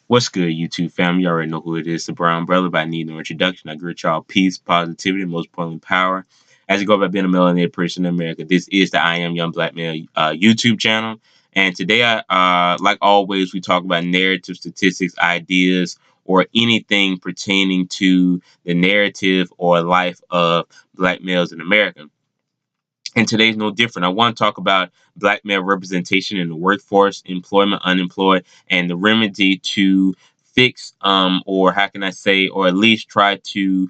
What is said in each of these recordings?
What's good, YouTube fam? You already know who it is, the Brown Brother, but I need no introduction. I greet y'all peace, positivity, and most importantly, power. As you go about being a melanated person in America, this is the I Am Young Black Male YouTube channel. And today, like always, we talk about narrative, statistics, ideas, or anything pertaining to the narrative or life of black males in America. And today's no different. I want to talk about black male representation in the workforce, employment, unemployed, and the remedy to fix, or how can I say, or at least try to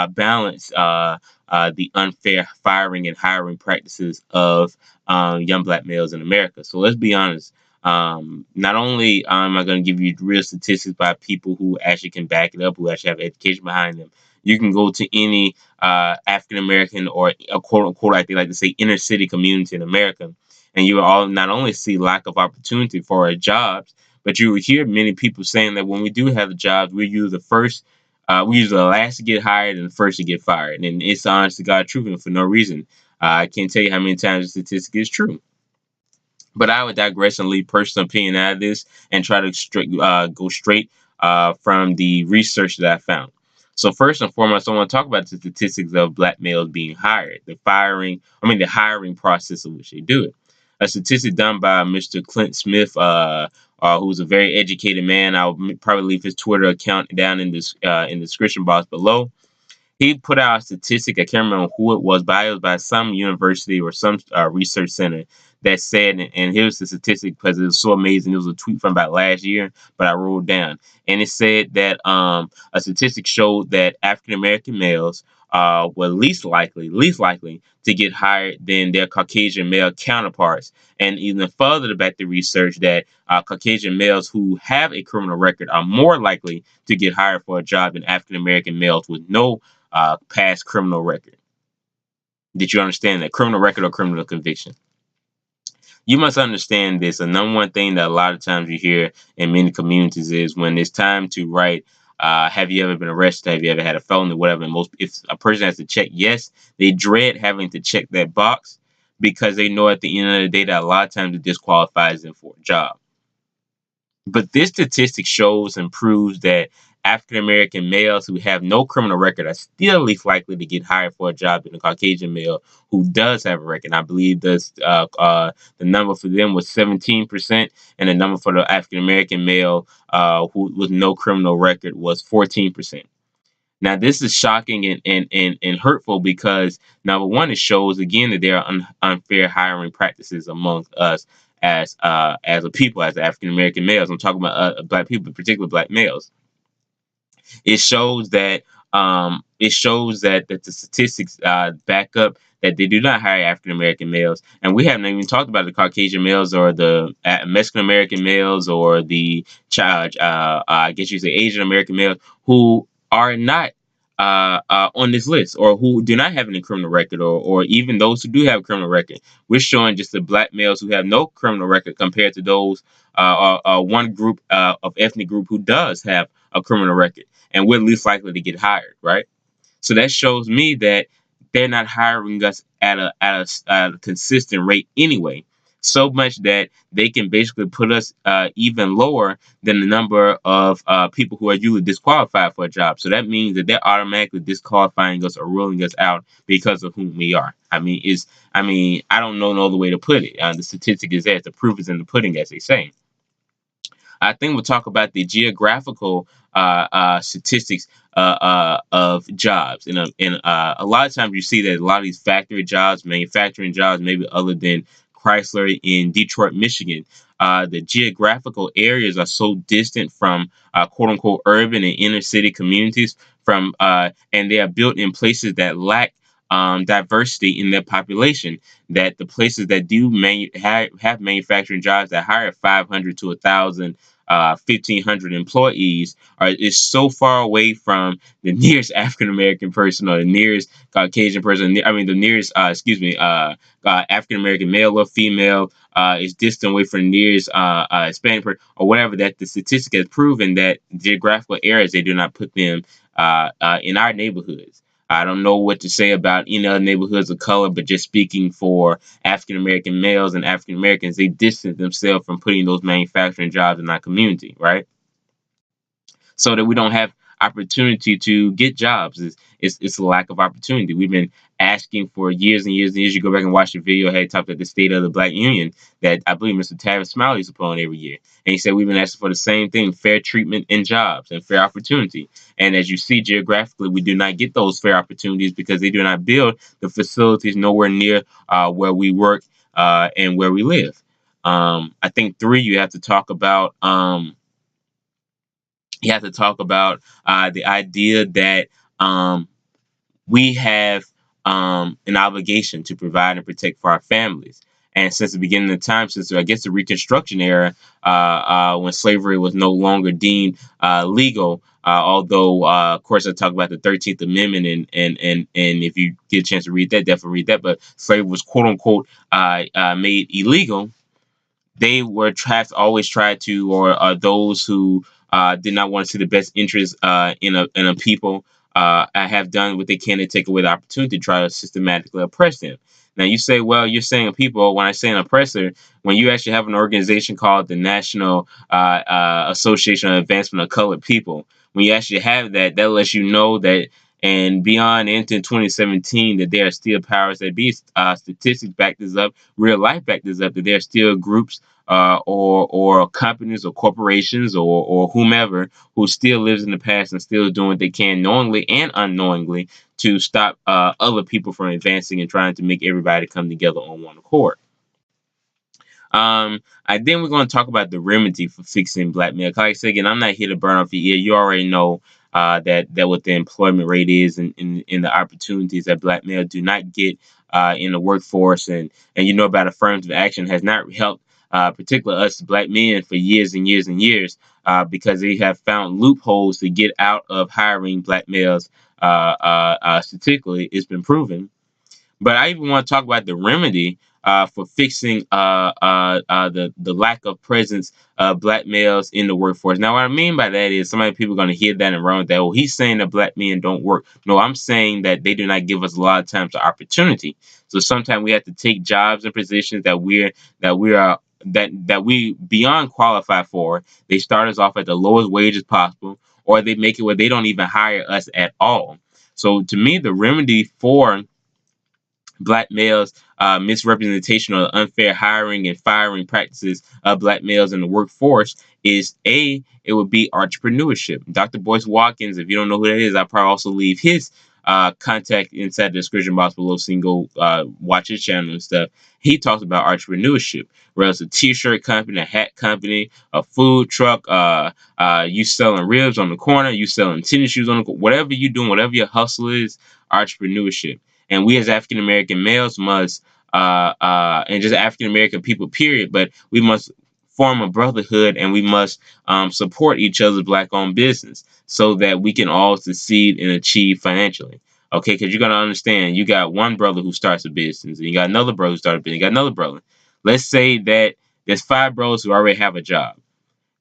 balance the unfair firing and hiring practices of young black males in America. So let's be honest. Not only am I going to give you real statistics by people who actually can back it up, who actually have education behind them. You can go to any African American or a quote unquote, like they like to say, inner city community in America, and you will all not only see lack of opportunity for jobs, but you will hear many people saying that when we do have the jobs, we're usually the first, we usually the last to get hired and the first to get fired, and it's honest to God truth and for no reason. I can't tell you how many times the statistic is true. But I would digress and leave personal opinion out of this and try to go straight from the research that I found. So first and foremost, I want to talk about the statistics of black males being hired, the hiring process of which they do it. A statistic done by Mr. Clint Smith, who's a very educated man. I'll probably leave his Twitter account down in the description box below. He put out a statistic. I can't remember who it was, but it was by some university or some research center that said, and here's the statistic because it was so amazing. It was a tweet from about last year, but I wrote it down, and it said that a statistic showed that African American males were least likely to get hired than their Caucasian male counterparts, and even further back the research that Caucasian males who have a criminal record are more likely to get hired for a job than African American males with no past criminal record. Did you understand that? Criminal record or criminal conviction? You must understand this. The number one thing that a lot of times you hear in many communities is when it's time to write, have you ever been arrested? Have you ever had a felony? Whatever. And most, if a person has to check yes, they dread having to check that box because they know at the end of the day that a lot of times it disqualifies them for a job. But this statistic shows and proves that African American males who have no criminal record are still least likely to get hired for a job than a Caucasian male who does have a record. I believe the number for them was 17%, and the number for the African American male who with no criminal record was 14%. Now, this is shocking and hurtful because, number one, it shows again that there are unfair hiring practices among us as a people, as African American males. I'm talking about black people, particularly black males. It shows that that the statistics back up that they do not hire African American males, and we haven't even talked about the Caucasian males or the Mexican American males or the child, I guess you say Asian American males who are not on this list or who do not have any criminal record, or even those who do have a criminal record. We're showing just the black males who have no criminal record compared to those one group of ethnic group who does have a criminal record, and we're least likely to get hired, right? So that shows me that they're not hiring us at a consistent rate anyway. So much that they can basically put us even lower than the number of people who are usually disqualified for a job. So that means that they're automatically disqualifying us or ruling us out because of whom we are. I don't know no other way to put it. The statistic is there. The proof is in the pudding, as they say. I think we'll talk about the geographical statistics of jobs. And a lot of times you see that a lot of these factory jobs, manufacturing jobs, maybe other than Chrysler in Detroit, Michigan, the geographical areas are so distant from quote unquote urban and inner city communities and they are built in places that lack diversity in their population, that the places that do have manufacturing jobs that hire 500 to 1,000, 1,500 employees is so far away from the nearest African American person or the nearest Caucasian person. I mean, the nearest, African American male or female is distant away from the nearest Hispanic person or whatever. That the statistic has proven that geographical areas, they do not put them in our neighborhoods. I don't know what to say about any other neighborhoods of color, but just speaking for African American males and African Americans, they distance themselves from putting those manufacturing jobs in our community, right? so that we don't have opportunity to get jobs. It's a lack of opportunity. We've been asking for years and years and years. You go back and watch the video. I had talked about the state of the Black Union that I believe Mr. Tavis Smiley used to put on every year, and he said we've been asking for the same thing: fair treatment in jobs and fair opportunity. And as you see geographically, we do not get those fair opportunities because they do not build the facilities nowhere near where we work and where we live. I think three, you have to talk about the idea that we have an obligation to provide and protect for our families. And since the beginning of time, since I guess the Reconstruction era, when slavery was no longer deemed legal, although of course I talk about the 13th Amendment, and if you get a chance to read that, definitely read that. But slavery was quote unquote made illegal. They were always tried to, or those who did not want to see the best interest in a people, have done what they can to take away the opportunity to try to systematically oppress them. Now you say, well, you're saying a people. When I say an oppressor, when you actually have an organization called the National Association of Advancement of Colored People, when you actually have that, that lets you know that, and beyond into 2017, that there are still powers that be. Statistics back this up, real life back this up, that there are still groups or companies or corporations or whomever who still lives in the past and still doing what they can knowingly and unknowingly to stop other people from advancing and trying to make everybody come together on one accord. I then we're going to talk about the remedy for fixing black male. Like I said again, I'm not here to burn off your ear. You already know that what the employment rate is and in the opportunities that black male do not get in the workforce, and you know about affirmative action has not helped particularly us black men for years and years and years because they have found loopholes to get out of hiring black males. Statistically, it's been proven, but I even want to talk about the remedy for fixing the lack of presence of black males in the workforce. Now, what I mean by that is some people are going to hear that and run with that. Oh, he's saying that black men don't work. No, I'm saying that they do not give us a lot of times the opportunity. So sometimes we have to take jobs and positions that we beyond qualify for. They start us off at the lowest wages possible, or they make it where they don't even hire us at all. So to me, the remedy for black males misrepresentation or unfair hiring and firing practices of black males in the workforce is it would be entrepreneurship. Dr. Boyce Watkins, if you don't know who that is, I'll probably also leave his contact inside the description box below so you can go watch his channel and stuff. He talks about entrepreneurship, whether it's a t-shirt company, a hat company, a food truck, you selling ribs on the corner, you selling tennis shoes on the corner, whatever you doing, whatever your hustle is, entrepreneurship. And we as African American males must, and just African American people, period, but we must form a brotherhood and we must support each other's black-owned business so that we can all succeed and achieve financially. Okay, because you're gonna understand, you got one brother who starts a business, and you got another brother who starts a business, you got another brother. Let's say that there's 5 brothers who already have a job.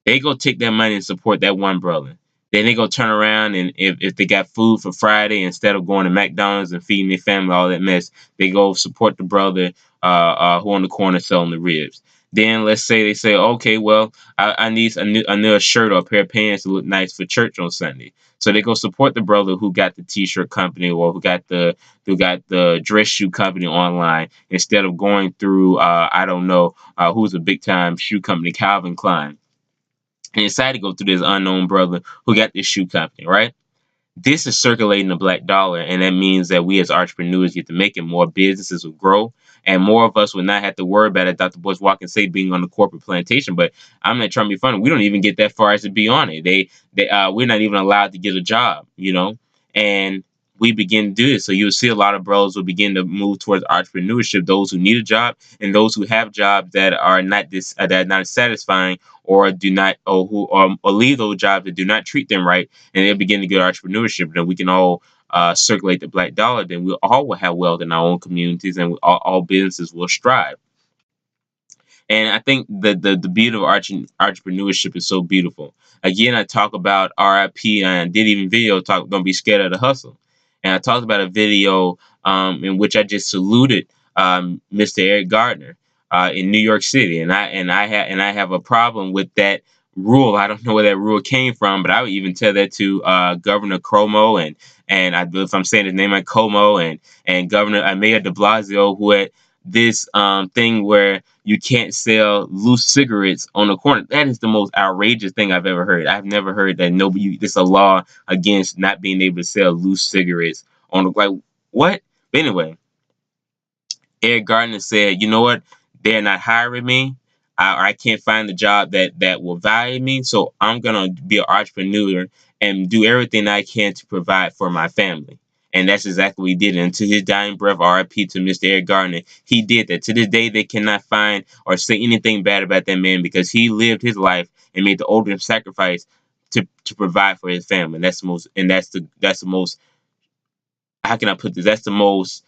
They go take their money and support that one brother. Then they go turn around and if they got food for Friday, instead of going to McDonald's and feeding their family all that mess, they go support the brother who on the corner selling the ribs. Then let's say they say, okay, well, I need a new shirt or a pair of pants to look nice for church on Sunday. So they go support the brother who got the t-shirt company or who got the dress shoe company online instead of going through I don't know who's a big time shoe company, Calvin Klein, and decided to go through this unknown brother who got this shoe company, right? This is circulating the black dollar, and that means that we as entrepreneurs get to make it. More businesses will grow, and more of us will not have to worry about it. Dr. Boyce Watkins say being on the corporate plantation, but I'm not trying to be funny. We don't even get that far as to be on it. We're not even allowed to get a job, and we begin to do this. So you'll see a lot of bros will begin to move towards entrepreneurship. Those who need a job and those who have jobs that are not satisfying or do not or leave those jobs that do not treat them right, and they'll begin to get entrepreneurship. Then we can all circulate the black dollar. Then we all will have wealth in our own communities, and all businesses will strive. And I think the beauty of entrepreneurship is so beautiful. Again, I talk about RIP, and I did even video talk, don't be scared of the hustle. And I talked about a video in which I just saluted Mr. Eric Garner in New York City, and I have a problem with that rule. I don't know where that rule came from, but I would even tell that to Governor Cuomo and if I'm saying his name like Como and Governor Mayor De Blasio, who had this thing where you can't sell loose cigarettes on the corner. That is the most outrageous thing I've ever heard. I've never heard that nobody. There's a law against not being able to sell loose cigarettes on the like what? But anyway, Eric Garner said, you know what? They're not hiring me. I can't find a job that will value me. So I'm going to be an entrepreneur and do everything I can to provide for my family. And that's exactly what he did. And to his dying breath, RIP to Mr. Eric Garner, he did that. To this day, they cannot find or say anything bad about that man because he lived his life and made the ultimate sacrifice to provide for his family. And that's the most, how can I put this? That's the most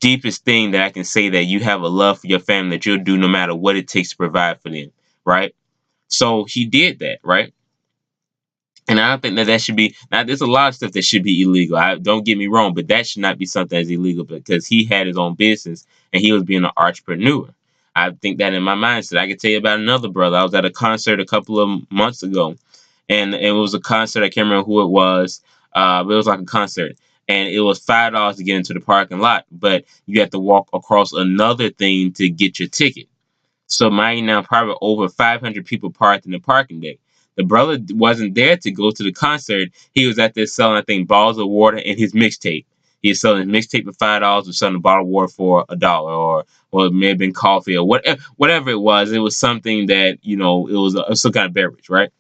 deepest thing that I can say, that you have a love for your family that you'll do no matter what it takes to provide for them, right? So he did that, right? And I don't think that should be. Now, there's a lot of stuff that should be illegal. Don't get me wrong, but that should not be something that's illegal because he had his own business and he was being an entrepreneur. I think that in my mindset. I could tell you about another brother. I was at a concert a couple of months ago, and it was a concert. I can't remember who it was, but it was like a concert, and it was $5 to get into the parking lot, but you have to walk across another thing to get your ticket. So mine now probably over 500 people parked in the parking deck. The brother wasn't there to go to the concert. He was out there selling, I think, bottles of water and his mixtape. He was selling his mixtape for $5, or selling a bottle of water for $1, or it may have been coffee or whatever it was. It was something that it was some kind of beverage, right?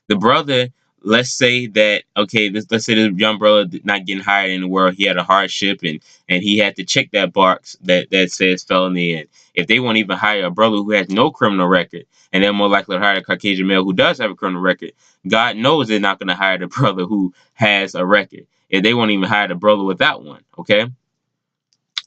The brother, let's say that, okay, let's say the young brother not getting hired in the world, he had a hardship, and he had to check that box that says felony. And if they won't even hire a brother who has no criminal record, and they're more likely to hire a Caucasian male who does have a criminal record, God knows they're not going to hire the brother who has a record. If they won't even hire the brother without one, okay?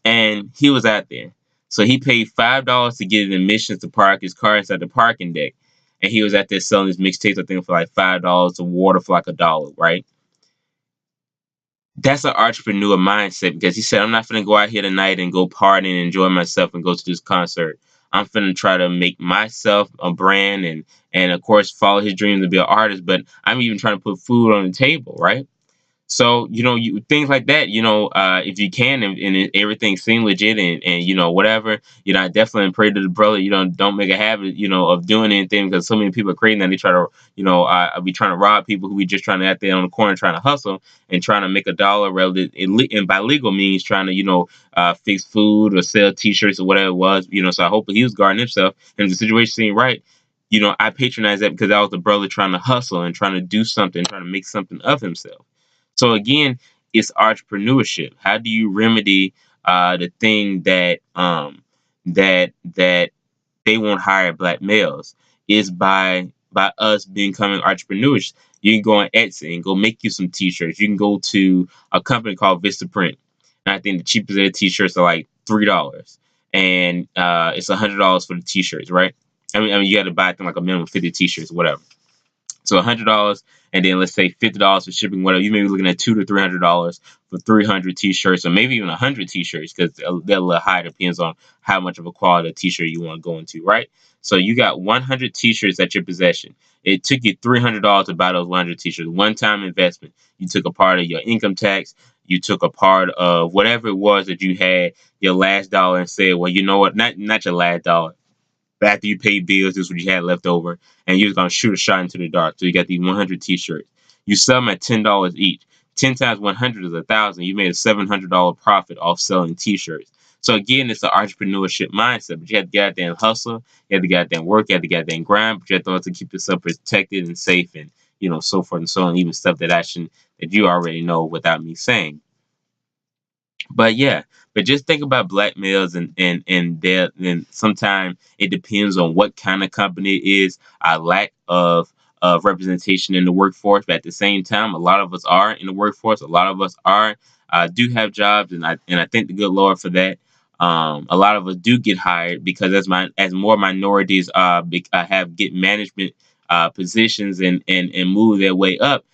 And he was out there. So he paid $5 to get an admission to park his car inside the parking deck. And he was out there selling his mixtapes, I think, for like $5, the water for like $1, right? That's an entrepreneur mindset, because he said, I'm not finna go out here tonight and go party and enjoy myself and go to this concert. I'm finna try to make myself a brand, and of course follow his dream to be an artist, but I'm even trying to put food on the table, right? So, you things like that, if you can, and everything seems legit, and whatever, I definitely pray to the brother, don't make a habit, of doing anything, because so many people are crazy and they try to, be trying to rob people who be just trying to out there on the corner trying to hustle and trying to make a dollar, relative, and by legal means trying to, fix food or sell T-shirts or whatever it was, so I hope he was guarding himself, and if the situation seemed right. I patronize that because that was the brother trying to hustle and trying to do something, trying to make something of himself. So again, it's entrepreneurship. How do you remedy the thing that they won't hire black males? Is by us becoming entrepreneurs. You can go on Etsy and go make you some T-shirts. You can go to a company called Vista Print, and I think the cheapest of the T-shirts are like $3, and it's $100 for the T-shirts, right? I mean, you got to buy, I think, like a minimum of 50 T-shirts, whatever. So $100, and then let's say $50 for shipping, whatever. You may be looking at $200 to $300 for 300 T-shirts, or maybe even 100 T-shirts, because they're a little high. Depends on how much of a quality T-shirt you want to go into, right? So you got 100 T-shirts at your possession. It took you $300 to buy those 100 T-shirts. One-time investment. You took a part of your income tax. You took a part of whatever it was that you had your last dollar, and said, well, you know what? Not your last dollar. But after you paid bills, this is what you had left over, and you're gonna shoot a shot into the dark. So you got these 100 T-shirts. You sell them at $10 each. 10 times 100 is 1,000. You made a $700 profit off selling T-shirts. So again, it's an entrepreneurship mindset. But you have to get out there and hustle. You have to get out there and work. You have to get out there and grind. But you have to also keep yourself protected and safe, and so forth and so on. Even stuff that you already know without me saying. But yeah, but just think about black males, and their, and sometimes it depends on what kind of company it is. A lack of representation in the workforce, but at the same time, a lot of us are in the workforce. A lot of us are do have jobs, and I thank the good Lord for that. A lot of us do get hired because as more minorities have get management positions, and move their way up,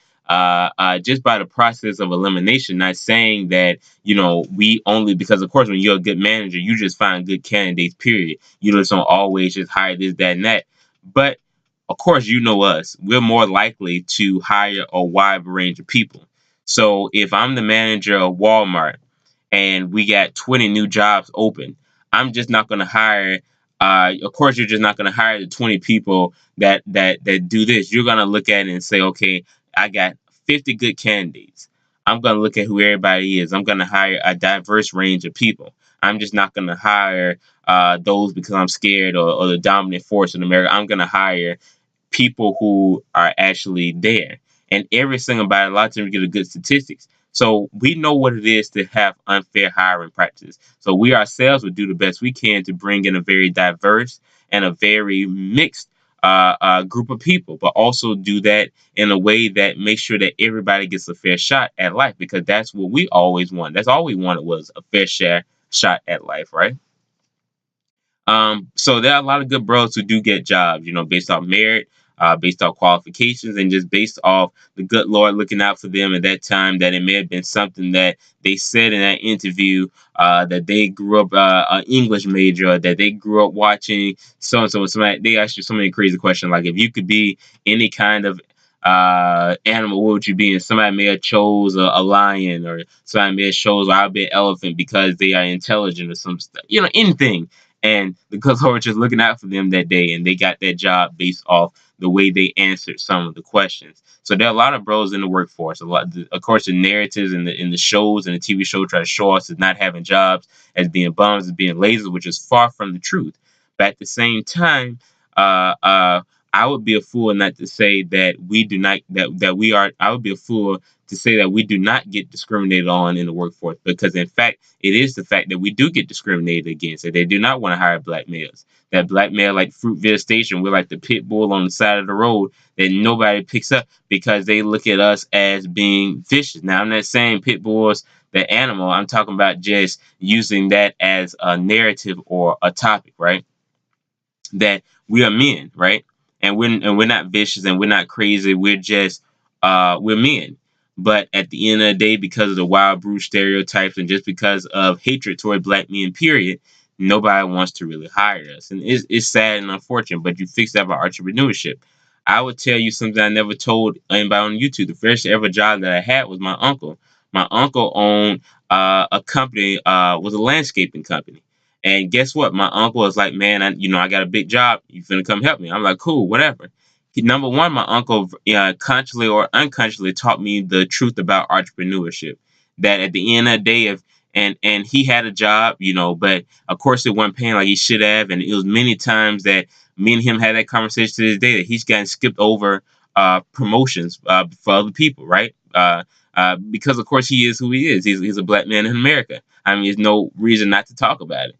just by the process of elimination. Not saying that we only, because of course when you're a good manager, you just find good candidates. Period. You just don't always just hire this, that, and that. But of course, you know us, we're more likely to hire a wide range of people. So if I'm the manager of Walmart and we got 20 new jobs open, I'm just not going to hire. Of course, you're just not going to hire the 20 people that do this. You're going to look at it and say, okay, I got 50 good candidates. I'm going to look at who everybody is. I'm going to hire a diverse range of people. I'm just not going to hire those because I'm scared or the dominant force in America. I'm going to hire people who are actually there. And every single body, a lot of times we get a good statistics. So we know what it is to have unfair hiring practices. So we ourselves would do the best we can to bring in a very diverse and a very mixed group of people, but also do that in a way that makes sure that everybody gets a fair shot at life, because that's what we always want. That's all we wanted, was a fair shot at life, right? So there are a lot of good bros who do get jobs, based off merit, based off qualifications, and just based off the good Lord looking out for them at that time. That it may have been something that they said in that interview, that they grew up an English major, or that they grew up watching so and so. Somebody, they asked you so many crazy questions, like if you could be any kind of animal, what would you be? And somebody may have chose a lion, or somebody may have chose I'll be an elephant because they are intelligent or some stuff, anything. And the cook was just looking out for them that day, and they got that job based off the way they answered some of the questions. So there are a lot of bros in the workforce. A lot, of course, the narratives in the shows and the TV show try to show us as not having jobs, as being bums, as being lazy, which is far from the truth. But at the same time, uh, uh, I would be a fool not to say that we do not that we are. I would be a fool to say that we do not get discriminated on in the workforce, because in fact it is the fact that we do get discriminated against, that they do not want to hire black males. That black male, like Fruitville Station, we're like the pit bull on the side of the road that nobody picks up because they look at us as being vicious. Now, I'm not saying pit bulls the animal. I'm talking about just using that as a narrative or a topic, right? That we are men, right? And we're not vicious and we're not crazy. We're just we're men. But at the end of the day, because of the wild brute stereotypes and just because of hatred toward black men, period, nobody wants to really hire us. And it's sad and unfortunate, but you fix that by entrepreneurship. I would tell you something I never told anybody on YouTube. The first ever job that I had was my uncle. My uncle owned a company, was a landscaping company. And guess what? My uncle was like, man, I got a big job. You finna come help me. I'm like, cool, whatever. Number one, my uncle consciously or unconsciously taught me the truth about entrepreneurship. That at the end of the day, if and he had a job, but of course it wasn't paying like he should have. And it was many times that me and him had that conversation to this day that he's gotten skipped over promotions for other people, right? Because of course he is who he is. He's a black man in America. I mean, there's no reason not to talk about it.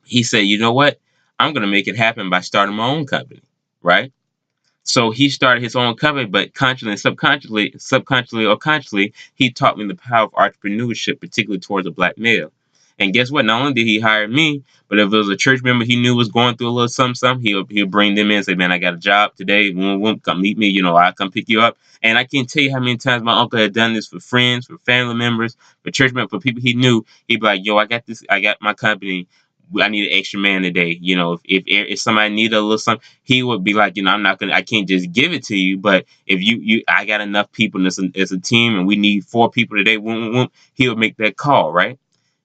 He said, you know what? I'm going to make it happen by starting my own company, right? So he started his own company, but consciously and subconsciously or consciously, he taught me the power of entrepreneurship, particularly towards a black male. And guess what? Not only did he hire me, but if there was a church member he knew was going through a little something, he'll bring them in and say, man, I got a job today. Come meet me. I'll come pick you up. And I can't tell you how many times my uncle had done this for friends, for family members, for church members, for people he knew. He'd be like, yo, I got this. I got my company. I need an extra man today. If somebody needed a little something, he would be like, I can't just give it to you, but if I got enough people and it's a team and we need 4 people today, he would make that call, right?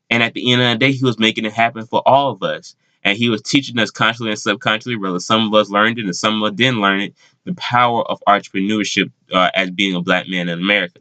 And at the end of the day, he was making it happen for all of us. And he was teaching us consciously and subconsciously, whether some of us learned it and some of us didn't learn it, the power of entrepreneurship as being a black man in America.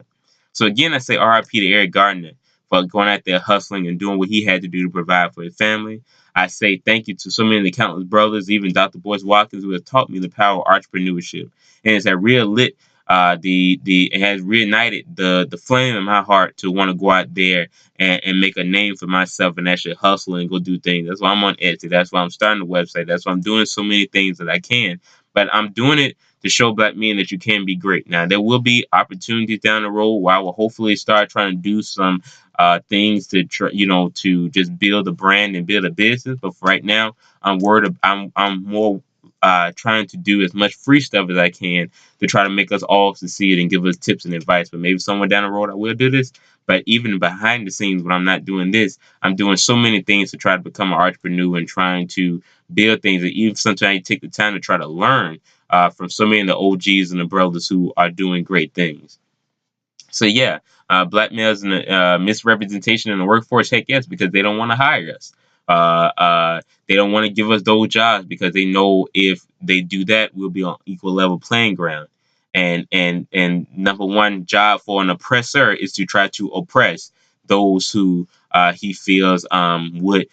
So again, I say RIP to Eric Garner for going out there hustling and doing what he had to do to provide for his family. I say thank you to so many of the countless brothers, even Dr. Boyce Watkins, who has taught me the power of entrepreneurship. And it's relit it has reignited the flame in my heart to want to go out there and make a name for myself and actually hustle and go do things. That's why I'm on Etsy. That's why I'm starting a website. That's why I'm doing so many things that I can. But I'm doing it to show black men that you can be great. Now, there will be opportunities down the road where I will hopefully start trying to do some things to to just build a brand and build a business. But for right now, I'm more trying to do as much free stuff as I can to try to make us all succeed and give us tips and advice. But maybe somewhere down the road I will do this. But even behind the scenes, when I'm not doing this, I'm doing so many things to try to become an entrepreneur and trying to build things. And even sometimes you take the time to try to learn from so many of the OGs and the brothers who are doing great things. So yeah, black males and misrepresentation in the workforce. Heck yes, because they don't want to hire us. They don't want to give us those jobs because they know if they do that, we'll be on equal level playing ground. And number one job for an oppressor is to try to oppress those who he feels would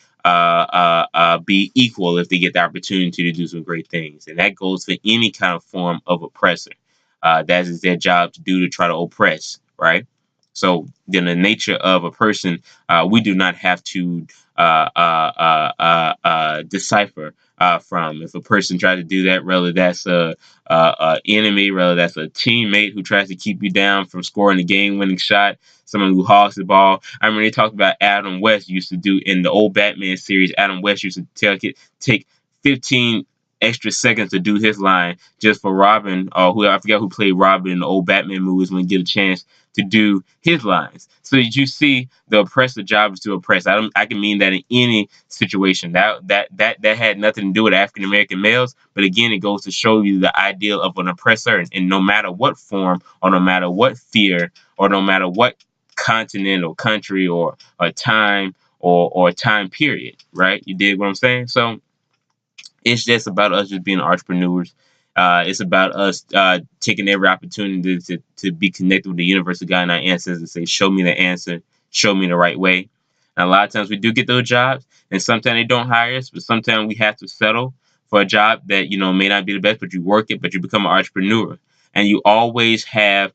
be equal if they get the opportunity to do some great things. And that goes for any kind of form of oppressor. That is their job to do, to try to oppress, right? So then the nature of a person, we do not have to decipher from. If a person tries to do that, whether that's a enemy, whether that's a teammate who tries to keep you down from scoring a game-winning shot, someone who hogs the ball. I mean, they talked about Adam West used to do in the old Batman series. Adam West used to take 15 extra seconds to do his line just for Robin, or who I forget who played Robin in the old Batman movies, when he get a chance to do his lines. So did you see the oppressor job is to oppress? I can mean that in any situation. That had nothing to do with African American males, but again, it goes to show you the ideal of an oppressor, and no matter what form, or no matter what fear, or no matter what continent or country or time or time period, right? You dig what I'm saying? So it's just about us just being entrepreneurs. It's about us taking every opportunity to be connected with the universe of God and our ancestors and say, show me the answer, show me the right way. And a lot of times we do get those jobs, and sometimes they don't hire us, but sometimes we have to settle for a job that, may not be the best, but you work it, but you become an entrepreneur. And you always have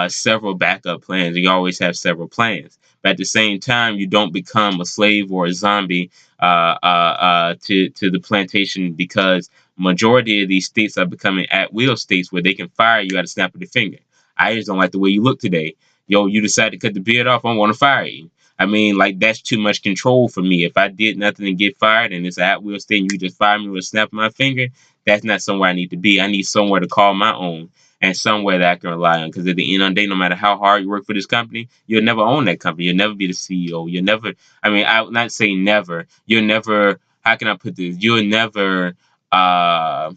several backup plans. You always have several plans. But at the same time, you don't become a slave or a zombie to the plantation, because majority of these states are becoming at will states where they can fire you at a snap of the finger. I just don't like the way you look today. Yo, you decide to cut the beard off, I want to fire you. I mean, like, that's too much control for me. If I did nothing and get fired and it's an at will state and you just fire me with a snap of my finger, that's not somewhere I need to be. I need somewhere to call my own, and somewhere that I can rely on. Because at the end of the day, no matter how hard you work for this company, you'll never own that company. You'll never be the CEO. You'll never, I mean, I would not say never. You'll never, how can I put this? You'll never, uh,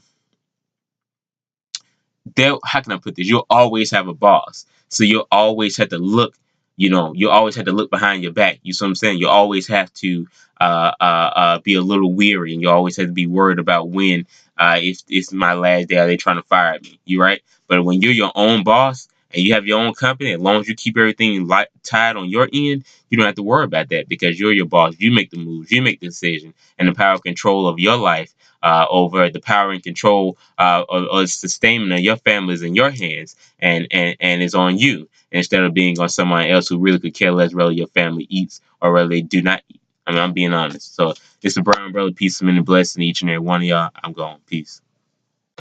how can I put this? You'll always have a boss. So you'll always have to look, you always have to look behind your back. You see what I'm saying? You always have to be a little weary, and you always have to be worried about when, if it's my last day, are they trying to fire me? You right? But when you're your own boss and you have your own company, as long as you keep everything tied on your end, you don't have to worry about that, because you're your boss. You make the moves, you make the decision, and the power of control of your life, over the power and control of sustainment of your family is in your hands, and is on you, instead of being on someone else who really could care less whether your family eats or whether they do not eat. I mean, I'm being honest. So it's the Brown Brother. Peace, and many blessings to each and every one of y'all. I'm going. Peace.